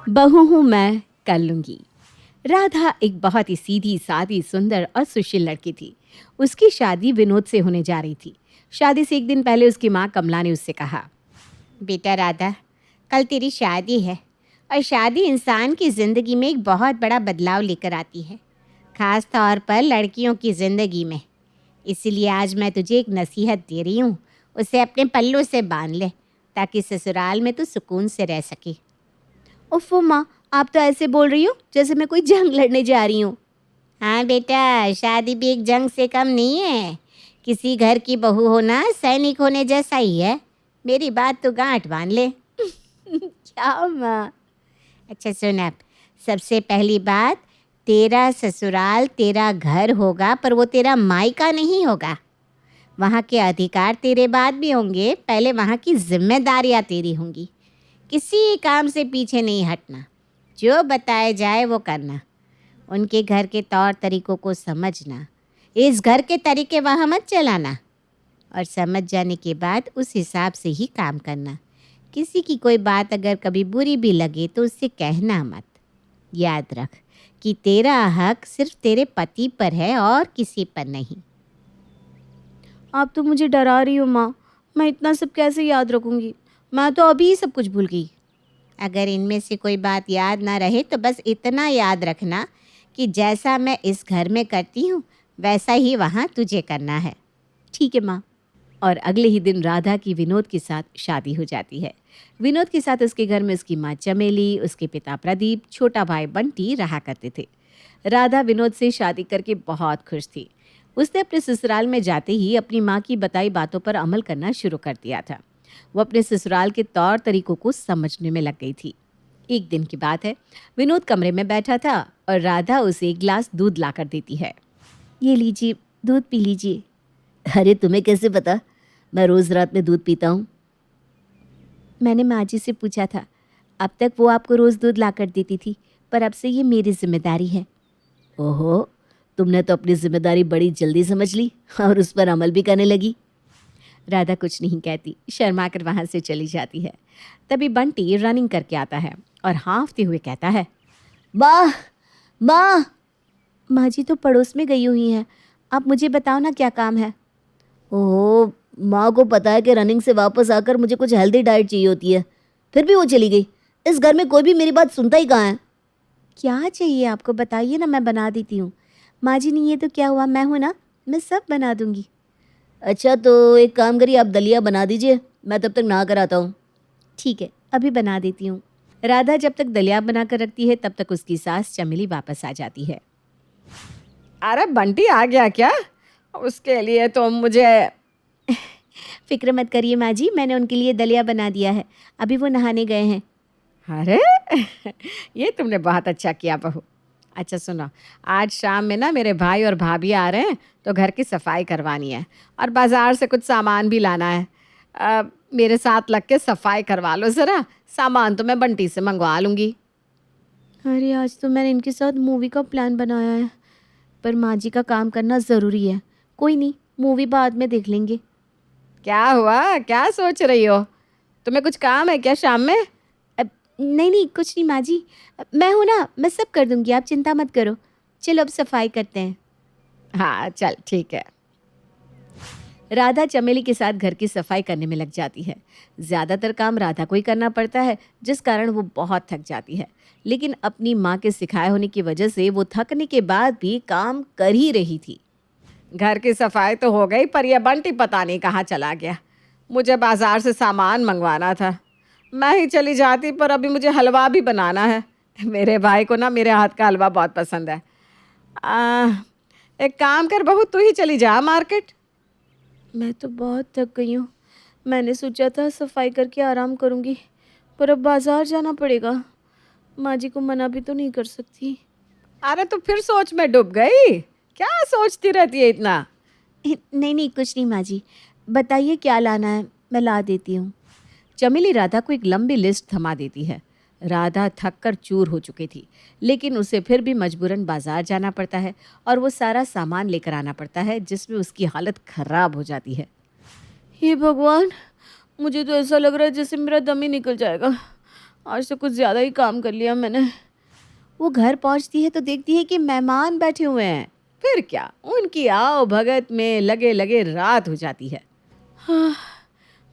बहू हूँ मैं कर लूँगी। राधा एक बहुत ही सीधी सादी सुंदर और सुशील लड़की थी। उसकी शादी विनोद से होने जा रही थी। शादी से एक दिन पहले उसकी माँ कमला ने उससे कहा, बेटा राधा, कल तेरी शादी है और शादी इंसान की ज़िंदगी में एक बहुत बड़ा बदलाव लेकर आती है, ख़ास तौर पर लड़कियों की ज़िंदगी में। इसीलिए आज मैं तुझे एक नसीहत दे रही हूँ, उसे अपने पल्लू से बांध ले ताकि ससुराल में तू सुकून से रह सके। ओफो माँ, आप तो ऐसे बोल रही हो जैसे मैं कोई जंग लड़ने जा रही हूँ। हाँ बेटा, शादी भी एक जंग से कम नहीं है। किसी घर की बहू होना सैनिक होने जैसा ही है। मेरी बात तो गांठ बांध ले। क्या माँ? अच्छा सुन, अब सबसे पहली बात, तेरा ससुराल तेरा घर होगा पर वो तेरा मायका नहीं होगा। वहाँ के अधिकार तेरे बाद भी होंगे, पहले वहाँ की जिम्मेदारियाँ तेरी होंगी। किसी काम से पीछे नहीं हटना, जो बताया जाए वो करना। उनके घर के तौर तरीकों को समझना, इस घर के तरीके वहाँ मत चलाना, और समझ जाने के बाद उस हिसाब से ही काम करना। किसी की कोई बात अगर कभी बुरी भी लगे तो उससे कहना मत। याद रख कि तेरा हक सिर्फ तेरे पति पर है और किसी पर नहीं। आप तो मुझे डरा रही हो माँ, मैं इतना सब कैसे याद रखूँगी? मैं तो अभी ही सब कुछ भूल गई। अगर इनमें से कोई बात याद ना रहे तो बस इतना याद रखना कि जैसा मैं इस घर में करती हूँ वैसा ही वहाँ तुझे करना है। ठीक है माँ। और अगले ही दिन राधा की विनोद के साथ शादी हो जाती है। विनोद के साथ उसके घर में उसकी माँ चमेली, उसके पिता प्रदीप, छोटा भाई बंटी रहा करते थे। राधा विनोद से शादी करके बहुत खुश थी। उसने अपने ससुराल में जाते ही अपनी माँ की बताई बातों पर अमल करना शुरू कर दिया था। वो अपने ससुराल के तौर तरीकों को समझने में लग गई थी। एक दिन की बात है, विनोद कमरे में बैठा था और राधा उसे एक गिलास दूध लाकर देती है। ये लीजिए, दूध पी लीजिए। अरे तुम्हें कैसे पता मैं रोज़ रात में दूध पीता हूँ? मैंने माँ जी से पूछा था। अब तक वो आपको रोज़ दूध लाकर देती थी, पर अब से ये मेरी जिम्मेदारी है। ओहो, तुमने तो अपनी जिम्मेदारी बड़ी जल्दी समझ ली और उस पर अमल भी करने लगी। राधा कुछ नहीं कहती, शर्मा कर वहाँ से चली जाती है। तभी बंटी रनिंग करके आता है और हाँफते हुए कहता है, माँ, माँ। माँ जी तो पड़ोस में गई हुई हैं, आप मुझे बताओ ना क्या काम है। ओह, माँ को पता है कि रनिंग से वापस आकर मुझे कुछ हेल्दी डाइट चाहिए होती है, फिर भी वो चली गई। इस घर में कोई भी मेरी बात सुनता ही कहाँ है। क्या चाहिए आपको, बताइए ना, मैं बना देती हूँ। माँ जी नहीं है तो क्या हुआ, मैं हूँ ना, मैं सब बना दूँगी। अच्छा तो एक काम करिए, आप दलिया बना दीजिए, मैं तब तक नहा कर आता हूँ। ठीक है, अभी बना देती हूँ। राधा जब तक दलिया बनाकर रखती है तब तक उसकी सास चमेली वापस आ जाती है। अरे बंटी आ गया क्या? उसके लिए तो मुझे फिक्र मत करिए माँ जी, मैंने उनके लिए दलिया बना दिया है, अभी वो नहाने गए हैं। अरे ये तुमने बहुत अच्छा किया बहू। अच्छा सुनो, आज शाम में ना मेरे भाई और भाभी आ रहे हैं तो घर की सफाई करवानी है और बाज़ार से कुछ सामान भी लाना है। मेरे साथ लग के सफाई करवा लो ज़रा, सामान तो मैं बंटी से मंगवा लूँगी। अरे आज तो मैंने इनके साथ मूवी का प्लान बनाया है, पर माँ जी का काम करना ज़रूरी है। कोई नहीं, मूवी बाद में देख लेंगे। क्या हुआ, क्या सोच रही हो? तुम्हें कुछ काम है क्या शाम में? नहीं नहीं, कुछ नहीं माँ जी, मैं हूँ ना, मैं सब कर दूँगी, आप चिंता मत करो। चलो अब सफाई करते हैं। हाँ चल ठीक है। राधा चमेली के साथ घर की सफाई करने में लग जाती है। ज़्यादातर काम राधा को ही करना पड़ता है, जिस कारण वो बहुत थक जाती है। लेकिन अपनी माँ के सिखाए होने की वजह से वो थकने के बाद भी काम कर ही रही थी। घर की सफाई तो हो गई पर यह बंटी पता नहीं कहाँ चला गया। मुझे बाज़ार से सामान मंगवाना था, मैं ही चली जाती पर अभी मुझे हलवा भी बनाना है। मेरे भाई को ना मेरे हाथ का हलवा बहुत पसंद है। आ, एक काम कर बहू, तू ही चली जा मार्केट। मैं तो बहुत थक गई हूँ। मैंने सोचा था सफाई करके आराम करूँगी, पर अब बाज़ार जाना पड़ेगा। माँ जी को मना भी तो नहीं कर सकती। अरे तू फिर सोच में डूब गई, क्या सोचती रहती है इतना? नहीं नहीं, कुछ नहीं माँ जी, बताइए क्या लाना है, मैं ला देती हूँ। चमेली राधा को एक लंबी लिस्ट थमा देती है। राधा थक कर चूर हो चुकी थी, लेकिन उसे फिर भी मजबूरन बाजार जाना पड़ता है और वो सारा सामान लेकर आना पड़ता है, जिसमें उसकी हालत खराब हो जाती है। हे भगवान, मुझे तो ऐसा लग रहा है जैसे मेरा दम ही निकल जाएगा। आज तो कुछ ज़्यादा ही काम कर लिया मैंने। वो घर पहुंचती है तो देखती है कि मेहमान बैठे हुए हैं। फिर क्या, उनकी आओ भगत में लगे लगे रात हो जाती है। हाँ,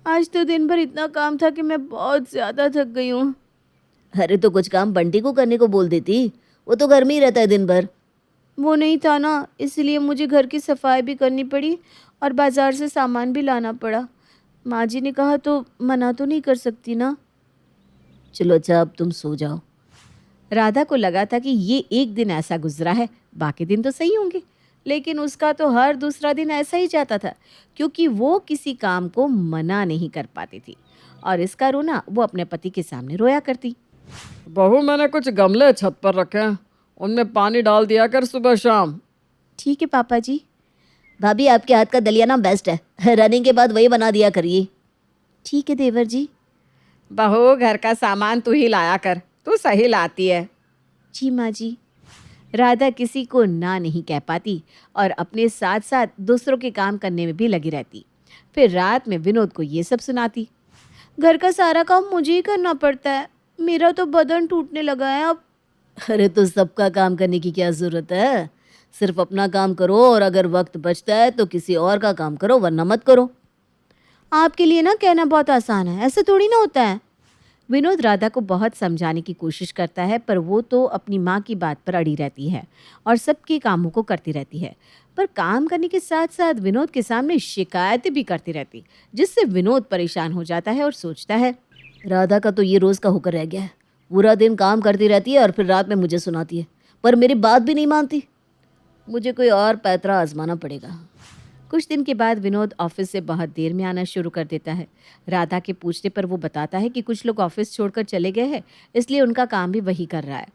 आज तो दिन भर इतना काम था कि मैं बहुत ज़्यादा थक गई हूँ। अरे तो कुछ काम बंटी को करने को बोल देती, वो तो घर में ही रहता है दिन भर। वो नहीं था ना, इसलिए मुझे घर की सफाई भी करनी पड़ी और बाज़ार से सामान भी लाना पड़ा। माँ जी ने कहा तो मना तो नहीं कर सकती ना। चलो अच्छा अब तुम सो जाओ। राधा को लगा था कि ये एक दिन ऐसा गुजरा है, बाकी दिन तो सही होंगे, लेकिन उसका तो हर दूसरा दिन ऐसा ही जाता था, क्योंकि वो किसी काम को मना नहीं कर पाती थी और इसका रोना वो अपने पति के सामने रोया करती। बहू, मैंने कुछ गमले छत पर रखे हैं, उनमें पानी डाल दिया कर सुबह शाम। ठीक है पापा जी। भाभी आपके हाथ का दलिया ना बेस्ट है, रनिंग के बाद वही बना दिया करिए। ठीक है देवर जी। बहू, घर का सामान तू ही लाया कर, तू सही लाती है। जी माँ जी। राधा किसी को ना नहीं कह पाती और अपने साथ साथ दूसरों के काम करने में भी लगी रहती। फिर रात में विनोद को ये सब सुनाती। घर का सारा काम मुझे ही करना पड़ता है, मेरा तो बदन टूटने लगा है अब। अरे तो सबका काम करने की क्या जरूरत है, सिर्फ अपना काम करो और अगर वक्त बचता है तो किसी और का काम करो, वरना मत करो। आपके लिए ना कहना बहुत आसान है, ऐसे थोड़ी ना होता है। विनोद राधा को बहुत समझाने की कोशिश करता है, पर वो तो अपनी माँ की बात पर अड़ी रहती है और सबके कामों को करती रहती है। पर काम करने के साथ साथ विनोद के सामने शिकायतें भी करती रहती, जिससे विनोद परेशान हो जाता है और सोचता है, राधा का तो ये रोज का होकर रह गया है, पूरा दिन काम करती रहती है और फिर रात में मुझे सुनाती है, पर मेरी बात भी नहीं मानती। मुझे कोई और पैतरा आजमाना पड़ेगा। कुछ दिन के बाद विनोद ऑफिस से बहुत देर में आना शुरू कर देता है। राधा के पूछने पर वो बताता है कि कुछ लोग ऑफिस छोड़कर चले गए हैं, इसलिए उनका काम भी वही कर रहा है।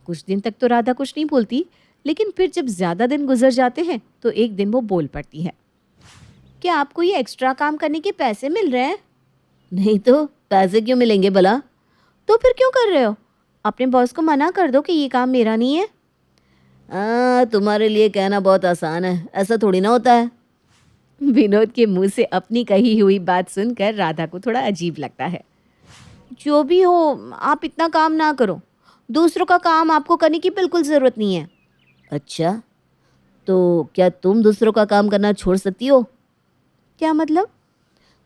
कुछ दिन तक तो राधा कुछ नहीं बोलती, लेकिन फिर जब ज़्यादा दिन गुजर जाते हैं तो एक दिन वो बोल पड़ती है, क्या आपको ये एक्स्ट्रा काम करने के पैसे मिल रहे हैं? नहीं तो पैसे क्यों मिलेंगे भला? तो फिर क्यों कर रहे हो? अपने बॉस को मना कर दो कि ये काम मेरा नहीं है। तुम्हारे लिए कहना बहुत आसान है, ऐसा थोड़ी ना होता है। विनोद के मुंह से अपनी कही हुई बात सुनकर राधा को थोड़ा अजीब लगता है। जो भी हो, आप इतना काम ना करो, दूसरों का काम आपको करने की बिल्कुल ज़रूरत नहीं है। अच्छा, तो क्या तुम दूसरों का काम करना छोड़ सकती हो? क्या मतलब?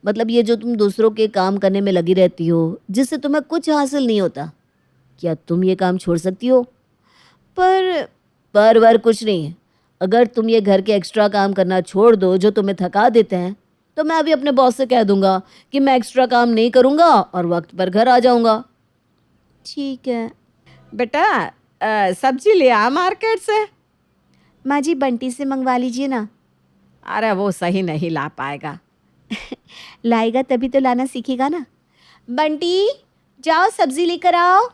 मतलब ये जो तुम दूसरों के काम करने में लगी रहती हो, जिससे तुम्हें कुछ हासिल नहीं होता, क्या तुम ये काम छोड़ सकती हो? पर वर कुछ नहीं है। अगर तुम ये घर के एक्स्ट्रा काम करना छोड़ दो जो तुम्हें थका देते हैं, तो मैं अभी अपने बॉस से कह दूंगा कि मैं एक्स्ट्रा काम नहीं करूंगा और वक्त पर घर आ जाऊंगा। ठीक है। बेटा, सब्जी ले आ मार्केट से। माँ जी, बंटी से मंगवा लीजिए ना। अरे वो सही नहीं ला पाएगा। लाएगा तभी तो लाना सीखेगा ना। बंटी, जाओ सब्जी लेकर आओ।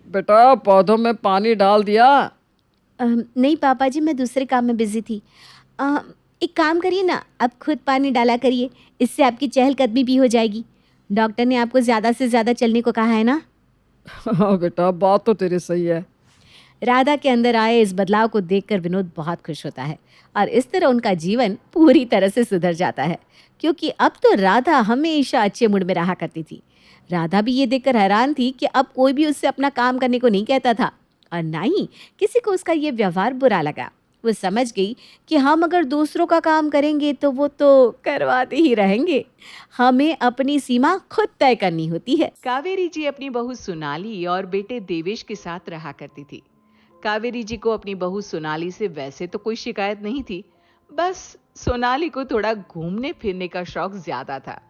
बेटा, पौधों में पानी डाल दिया? नहीं पापा जी, मैं दूसरे काम में बिजी थी। एक काम करिए ना, अब खुद पानी डाला करिए, इससे आपकी चहलकदमी भी हो जाएगी। डॉक्टर ने आपको ज़्यादा से ज़्यादा चलने को कहा है ना। हाँ बेटा, बात तो तेरी सही है। राधा के अंदर आए इस बदलाव को देखकर विनोद बहुत खुश होता है और इस तरह उनका जीवन पूरी तरह से सुधर जाता है, क्योंकि अब तो राधा हमेशा अच्छे मूड में रहा करती थी। राधा भी ये देखकर हैरान थी कि अब कोई भी उससे अपना काम करने को नहीं कहता था और ना ही किसी को उसका ये व्यवहार बुरा लगा। वो समझ गई कि हम अगर दूसरों का काम करेंगे तो वो तो करवाते ही रहेंगे, हमें अपनी सीमा खुद तय करनी होती है। कावेरी जी अपनी बहू सोनाली और बेटे देवेश के साथ रहा करती थी। कावेरी जी को अपनी बहू सोनाली से वैसे तो कोई शिकायत नहीं थी, बस सोनाली को थोड़ा घूमने फिरने का शौक ज्यादा था,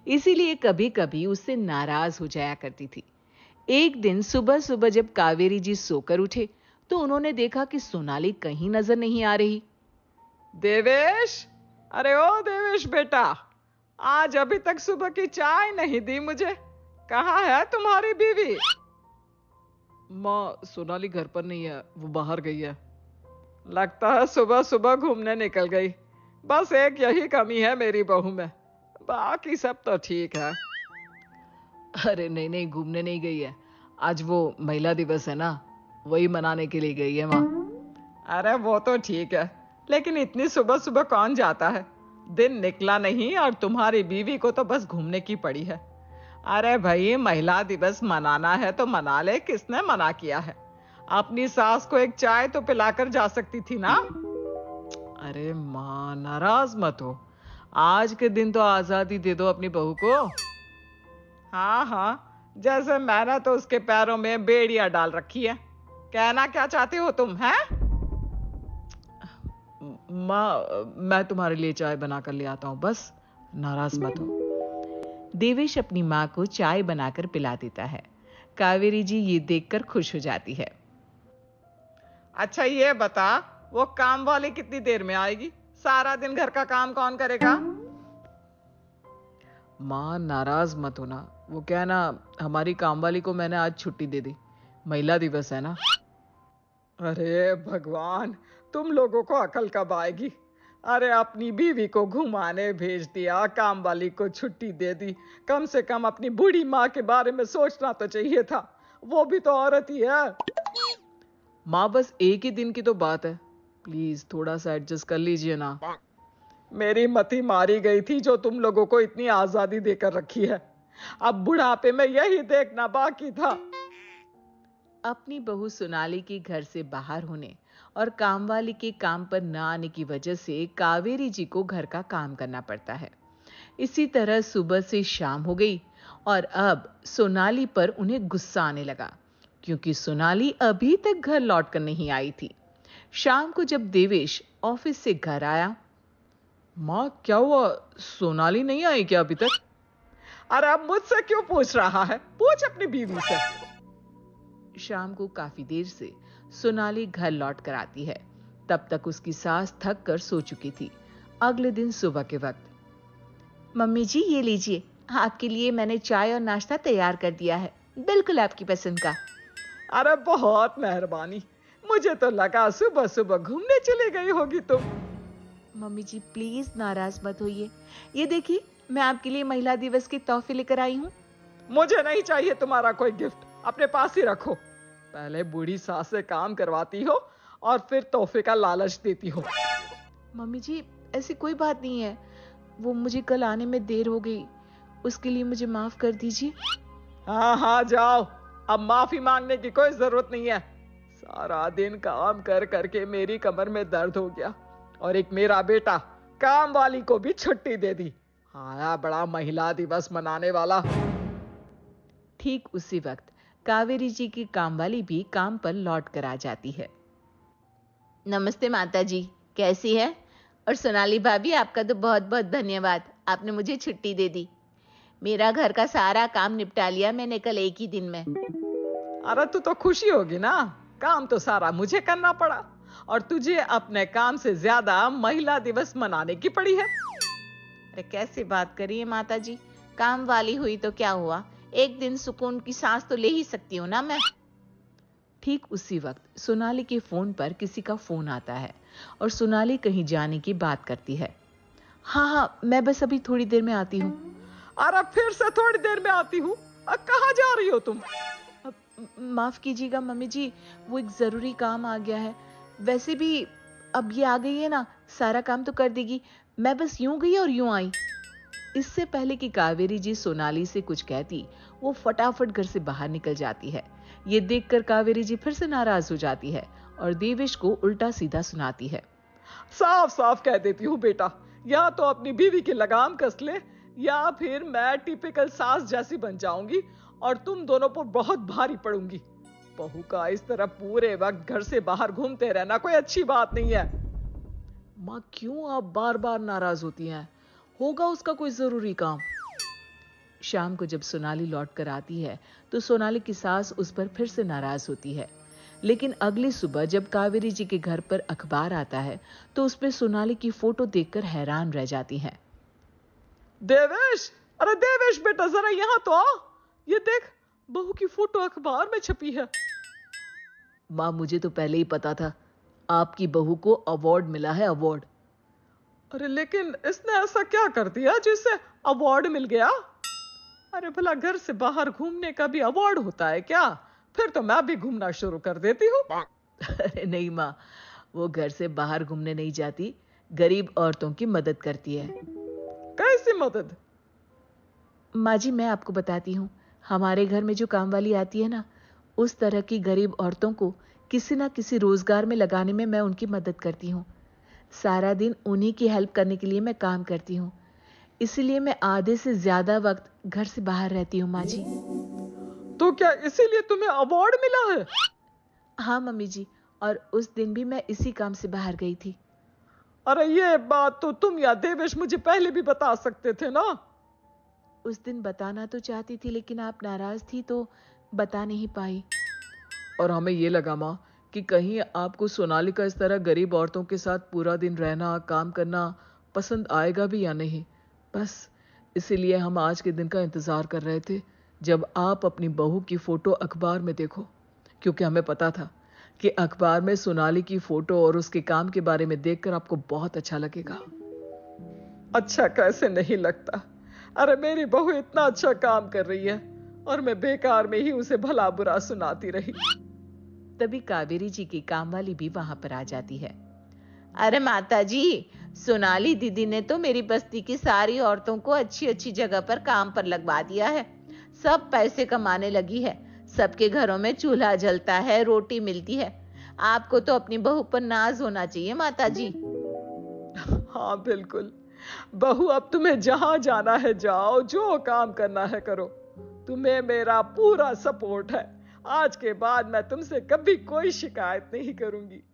इसीलिए कभी कभी उससे नाराज हो जाया करती थी। एक दिन सुबह सुबह जब कावेरी जी सोकर उठे तो उन्होंने देखा कि सोनाली कहीं नजर नहीं आ रही। देवेश, अरे ओ देवेश बेटा, आज अभी तक सुबह की चाय नहीं दी मुझे, कहाँ है तुम्हारी बीवी? माँ, सोनाली घर पर नहीं है, वो बाहर गई है। लगता है सुबह सुबह घूमने निकल गई। बस एक यही कमी है मेरी बहू में, बाकी सब तो ठीक है। अरे नहीं नहीं, घूमने नहीं गई है, आज वो महिला दिवस है ना, वही मनाने के लिए गई है माँ। अरे वो तो ठीक है, लेकिन इतनी सुबह सुबह कौन जाता है? दिन निकला नहीं और तुम्हारी बीवी को तो बस घूमने की पड़ी है। अरे भाई, महिला दिवस मनाना है तो मना ले, किसने मना किया है? अपनी सास को एक चाय तो पिलाकर जा सकती थी ना। अरे माँ, नाराज मत हो। आज के दिन तो आजादी दे दो अपनी बहू को। हाँ हाँ, जैसे मैंने तो उसके पैरों में बेड़ियां डाल रखी है। कहना क्या चाहते हो तुम, हैं? माँ, मैं तुम्हारे लिए चाय बना कर ले आता हूँ, बस नाराज मत हो। देवेश अपनी माँ को चाय बनाकर पिला देता है। कावेरी जी ये देखकर खुश हो जाती है। अच्छा ये बता, वो काम वाली कितनी देर में आएगी? सारा दिन घर का काम कौन करेगा? माँ, नाराज मत होना। वो क्या है ना, हमारी काम वाली को मैंने आज छुट्टी दे दी, महिला दिवस है ना। अरे भगवान, तुम लोगों को अकल कब आएगी? अरे अपनी बीवी को घुमाने भेज दिया, काम वाली को छुट्टी दे दी। कम से कम अपनी बूढ़ी माँ के बारे में सोचना तो चाहिए था। वो भी तो औरत ही है। माँ, बस एक ही दिन की तो बात है, प्लीज थोड़ा सा एडजस्ट कर लीजिए ना। मेरी मति मारी गई थी जो तुम लोगों को इतनी आजादी देकर रखी है। अब बुढ़ापे में यही देखना बाकी था। अपनी बहू सोनाली के घर से बाहर होने और कामवाली के काम पर न आने की वजह से कावेरी जी को घर का काम करना पड़ता है। इसी तरह सुबह से शाम हो गई और अब सोनाली पर उन्हें गुस्सा आने लगा, क्योंकि सोनाली अभी तक घर लौट कर नहीं आई थी। शाम को जब देवेश ऑफिस से घर आया, माँ क्या हुआ, सोनाली नहीं आई क्या अभी तक? अरे अब मुझसे क्यों पूछ रहा है? पूछ अपनी बीवी से। शाम को काफी देर से सोनाली घर लौट कर आती है। तब तक उसकी सास थक कर सो चुकी थी। अगले दिन सुबह के वक्त, मम्मी जी ये लीजिए, आपके लिए मैंने चाय और नाश्ता तैयार कर दिया है, बिल्कुल आपकी पसंद का। अरे बहुत मेहरबानी, मुझे तो लगा सुबह सुबह घूमने चली गई होगी तुम। मम्मी जी प्लीज नाराज मत होइए, ये देखिए मैं आपके लिए महिला दिवस के तोहफे लेकर आई हूँ। मुझे नहीं चाहिए तुम्हारा कोई गिफ्ट, अपने पास ही रखो। पहले बूढ़ी सास से काम करवाती हो और फिर तोहफे का लालच देती हो। मम्मी जी ऐसी कोई बात नहीं है, वो मुझे कल आने में देर हो गई, उसके लिए मुझे माफ कर दीजिए। हाँ हाँ जाओ, अब माफी मांगने की कोई जरूरत नहीं है। सारा दिन काम कर करके मेरी कमर में दर्द हो गया और एक मेरा बेटा काम वाली को भी छुट्टी दे दी। आया बड़ा महिला दिवस मनाने वाला। ठीक उसी वक्त कावेरी जी की कामवाली भी काम पर लौट कर आ जाती है। नमस्ते माता जी, कैसी है? और सोनाली भाभी आपका तो बहुत बहुत धन्यवाद, आपने मुझे छुट्टी दे दी। मेरा घर का सारा काम निपटा लिया मैंने कल एक ही दिन में। अरे तू तो खुशी होगी ना, काम तो सारा मुझे करना पड़ा और तुझे अपने काम से ज्यादा महिला दिवस मनाने की पड़ी है। अरे कैसी बात करिए माता जी, काम वाली हुई तो क्या हुआ, एक दिन सुकून की सांस तो ले ही सकती हूँ ना मैं। ठीक उसी वक्त सोनाली के फोन पर किसी का फोन आता है और सोनाली कहीं जाने की बात करती है। हाँ हाँ, मैं बस अभी थोड़ी देर में आती हूँ। अरे फिर से थोड़ी देर में आती हूँ? कहाँ जा रही हो तुम? माफ कीजिएगा मम्मी जी, वो एक जरूरी काम आ गया है। वैसे भी अब ये आ गई है ना, सारा काम तो कर देगी, मैं बस यूं गई और यूं आई। इससे पहले कि कावेरी जी सोनाली से कुछ कहती, वो फटाफट घर से बाहर निकल जाती है। ये देखकर कावेरी जी फिर से नाराज हो जाती है और देवेश को उल्टा सीधा सुनाती है। साफ साफ कह देती हूँ बेटा, या तो अपनी बीवी की लगाम कस ले या फिर मैं टिपिकल सास जैसी बन जाऊंगी और तुम दोनों पर बहुत भारी पड़ूंगी। बहू का इस तरह पूरे वक्त घर से बाहर घूमते रहना कोई अच्छी बात नहीं है। माँ क्यों आप बार बार नाराज होती हैं? होगा उसका कोई जरूरी काम। शाम को जब सोनाली लौट कर आती है तो सोनाली की सास उस पर फिर से नाराज होती है। लेकिन अगली सुबह जब कावेरी जी के घर पर अखबार आता है तो उस पर सोनाली की फोटो देखकर हैरान रह जाती हैं। देवेश, अरे देवेश बेटा जरा यहाँ तो आ, ये देख बहू की फोटो अखबार में छपी है। माँ मुझे तो पहले ही पता था, आपकी बहू को अवार्ड मिला है, अवार्ड। अरे लेकिन इसने ऐसा क्या कर दिया जिससे अवार्ड मिल गया? अरे भला घर से बाहर घूमने का भी अवार्ड होता है क्या? फिर तो मैं भी घूमना शुरू कर देती हूँ। अरे नहीं माँ, वो घर से बाहर घूमने नहीं जाती, गरीब औरतों की मदद करती है। कैसी मदद? माँ जी, मैं आपको बताती हूँ, हमारे घर में जो काम वाली आती है ना, उस तरह की गरीब औरतों को किसी ना किसी रोजगार में लगाने में मैं उनकी मदद करती हूँ। सारा दिन उन्हीं की हेल्प करने के लिए मैं काम करती हूँ। इसीलिए मैं आधे से ज्यादा वक्त घर से बाहर रहती हूँ माँ जी। तो क्या इसीलिए तुम्हें अवार्ड मिला है? हाँ मम्मी जी, और उस दिन भी मैं इसी काम से बाहर गई थी। अरे ये बात तो तुम या देवेश मुझे पहले भी बता सकते थे ना। उस दिन बताना तो चाहती थी, लेकिन आप नाराज थी तो बता नहीं पाई। और हमें ये लगा माँ कि कहीं आपको सोनाली का इस तरह गरीब औरतों के साथ पूरा दिन रहना, काम करना पसंद आएगा भी या नहीं। बस इसीलिए हम आज के दिन का इंतजार कर रहे थे, जब आप अपनी बहू की फोटो अखबार में देखो, क्योंकि हमें पता था कि अखबार में सोनाली की फोटो और उसके काम के बारे में देखकर आपको बहुत अच्छा लगेगा। अच्छा कैसे नहीं लगता? अरे मेरी बहू इतना अच्छा काम कर रही है और मैं बेकार में ही उसे भला बुरा सुनाती रही। तभी कावेरी जी की काम वाली भी वहां पर आ जाती है। अरे माता जी, सोनाली दीदी ने तो मेरी बस्ती की सारी औरतों को अच्छी अच्छी जगह पर काम पर लगवा दिया है। सब पैसे कमाने लगी है, सबके घरों में चूल्हा जलता है, रोटी मिलती है। आपको तो अपनी बहू पर नाज होना चाहिए माता जी। हाँ बिल्कुल, बहू अब तुम्हें जहां जाना है जाओ, जो काम करना है करो। तुम्हें मेरा पूरा सपोर्ट है। आज के बाद मैं तुमसे कभी कोई शिकायत नहीं करूंगी।